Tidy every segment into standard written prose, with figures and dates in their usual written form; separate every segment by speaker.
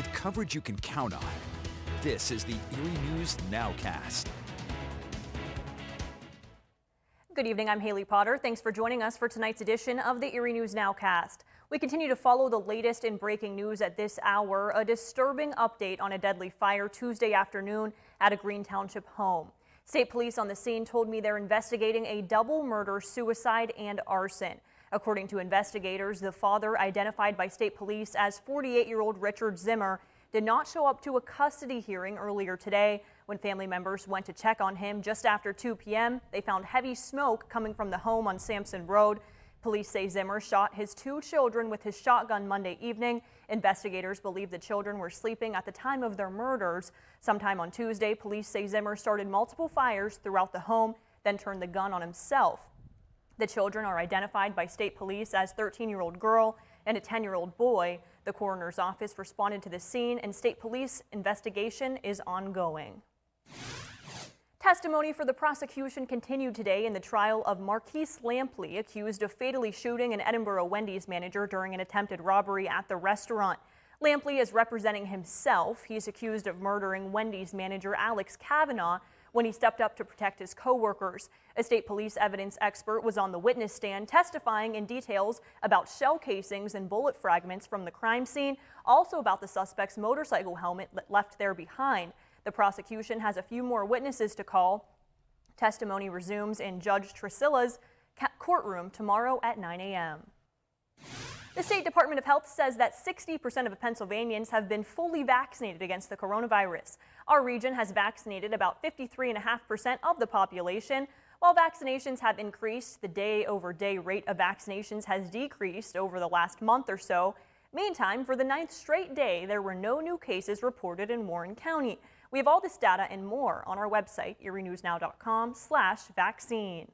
Speaker 1: with coverage you can count on. This is the Erie News NOWCAST.
Speaker 2: Good evening, I'm Haley Potter. Thanks for joining us for tonight's edition of the Erie News NOWCAST. We continue to follow the latest in breaking news at this hour. A disturbing update on a deadly fire Tuesday afternoon at a Green Township home. State police on the scene told me they're investigating a double murder, suicide, and arson. According to investigators, the father, identified by state police as 48-year-old Richard Zimmer, did not show up to a custody hearing earlier today. When family members went to check on him just after 2 p.m., they found heavy smoke coming from the home on Sampson Road. Police say Zimmer shot his 2 children with his shotgun Monday evening. Investigators believe the children were sleeping at the time of their murders. Sometime on Tuesday, police say Zimmer started multiple fires throughout the home, then turned the gun on himself. The children are identified by state police as 13-year-old girl and a 10-year-old boy. The coroner's office responded to the scene, and state police investigation is ongoing. Testimony for the prosecution continued today in the trial of Marquise Lampley, accused of fatally shooting an Edinburgh Wendy's manager during an attempted robbery at the restaurant. Lampley is representing himself. He's accused of murdering Wendy's manager Alex Kavanaugh when he stepped up to protect his co-workers. A state police evidence expert was on the witness stand testifying in details about shell casings and bullet fragments from the crime scene, also about the suspect's motorcycle helmet left there behind. The prosecution has a few more witnesses to call. Testimony resumes in Judge Tresilla's courtroom tomorrow at 9 a.m. The State Department of Health says that 60% of Pennsylvanians have been fully vaccinated against the coronavirus. Our region has vaccinated about 53.5% of the population. While vaccinations have increased, the day-over-day rate of vaccinations has decreased over the last month or so. Meantime, for the 9th straight day, there were no new cases reported in Warren County. We have all this data and more on our website, erienewsnow.com/vaccine.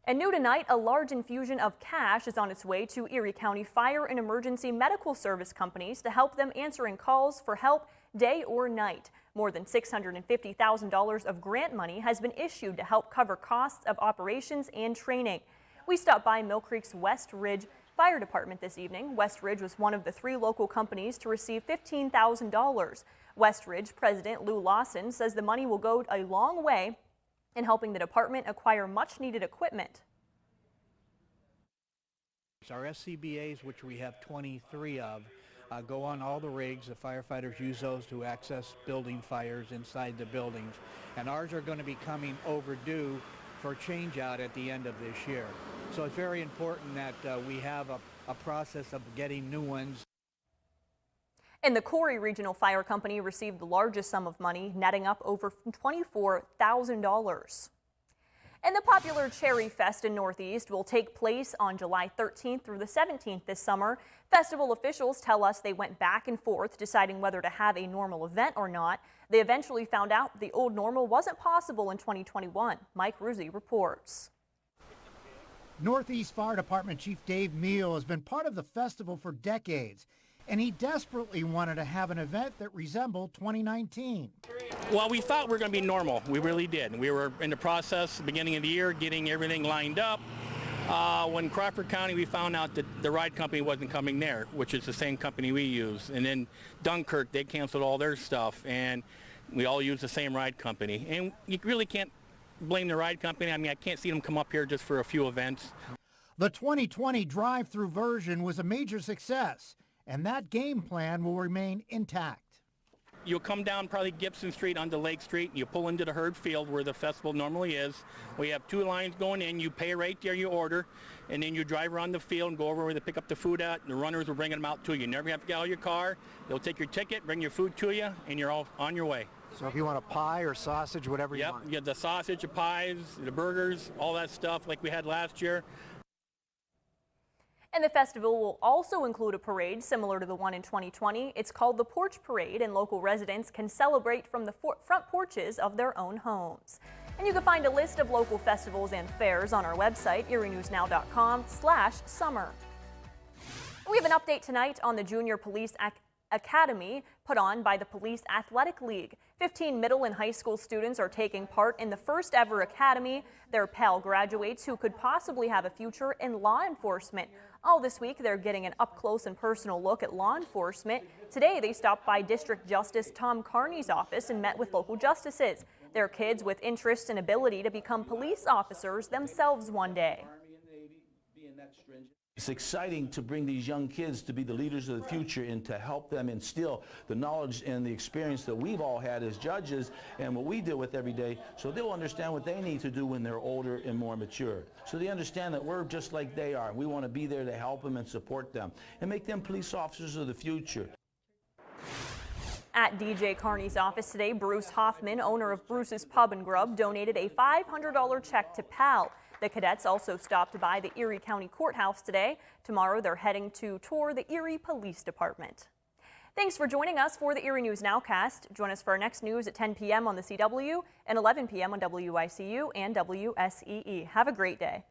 Speaker 2: And new tonight, a large infusion of cash is on its way to Erie County Fire and Emergency Medical Service companies to help them answering calls for help day or night. More than $650,000 of grant money has been issued to help cover costs of operations and training. We stopped by Mill Creek's West Ridge Fire Department this evening. West Ridge was one of the 3 local companies to receive $15,000. West Ridge President Lou Lawson says the money will go a long way in helping the department acquire much-needed equipment.
Speaker 3: Our SCBAs, which we have 23 of, go on all the rigs. The firefighters use those to access building fires inside the buildings. And ours are going to be coming overdue for change out at the end of this year. So it's very important that we have a process of getting new ones.
Speaker 2: And the Corey Regional Fire Company received the largest sum of money, netting up over $24,000. And the popular Cherry Fest in Northeast will take place on July 13th through the 17th this summer. Festival officials tell us they went back and forth deciding whether to have a normal event or not. They eventually found out the old normal wasn't possible in 2021. Mike Ruzzi reports.
Speaker 4: Northeast Fire Department Chief Dave Meal has been part of the festival for decades, and he desperately wanted to have an event that resembled 2019.
Speaker 5: Well, we thought we were going to be normal. We really did. We were in the process, beginning of the year, getting everything lined up. When Crawford County, we found out that the ride company wasn't coming there, which is the same company we use. And then Dunkirk, they canceled all their stuff, and we all use the same ride company. And you really can't blame the ride company. I mean, I can't see them come up here just for a few events.
Speaker 4: The 2020 drive-through version was a major success, and that game plan will remain intact.
Speaker 5: You'll come down probably Gibson Street onto Lake Street, and you pull into the herd field where the festival normally is. We have 2 lines going in. You pay right there, you order, and then you drive around the field and go over where they pick up the food at, and the runners will bring them out to you. You never have to get out of your car. They'll take your ticket, bring your food to you, and you're all on your way.
Speaker 6: So if you want a pie or sausage, whatever you want.
Speaker 5: Yep, you get the sausage, the pies, the burgers, all that stuff like we had last year.
Speaker 2: And the festival will also include a parade similar to the one in 2020. It's called the Porch Parade, and local residents can celebrate from the front porches of their own homes. And you can find a list of local festivals and fairs on our website, erienewsnow.com/summer. We have an update tonight on the Junior Police Academy put on by the Police Athletic League. 15 middle and high school students are taking part in the first ever academy. They're Pell graduates who could possibly have a future in law enforcement. All this week, they're getting an up-close and personal look at law enforcement. Today, they stopped by District Justice Tom Carney's office and met with local justices. They're kids with interest and ability to become police officers themselves one day.
Speaker 7: It's exciting to bring these young kids to be the leaders of the future and to help them instill the knowledge and the experience that we've all had as judges and what we deal with every day, so they'll understand what they need to do when they're older and more mature. So they understand that we're just like they are. We want to be there to help them and support them and make them police officers of the future.
Speaker 2: At DJ Carney's office today, Bruce Hoffman, owner of Bruce's Pub and Grub, donated a $500 check to P.A.L'S. The cadets also stopped by the Erie County Courthouse today. Tomorrow, they're heading to tour the Erie Police Department. Thanks for joining us for the Erie News Nowcast. Join us for our next news at 10 p.m. on the CW and 11 p.m. on WICU and WSEE. Have a great day.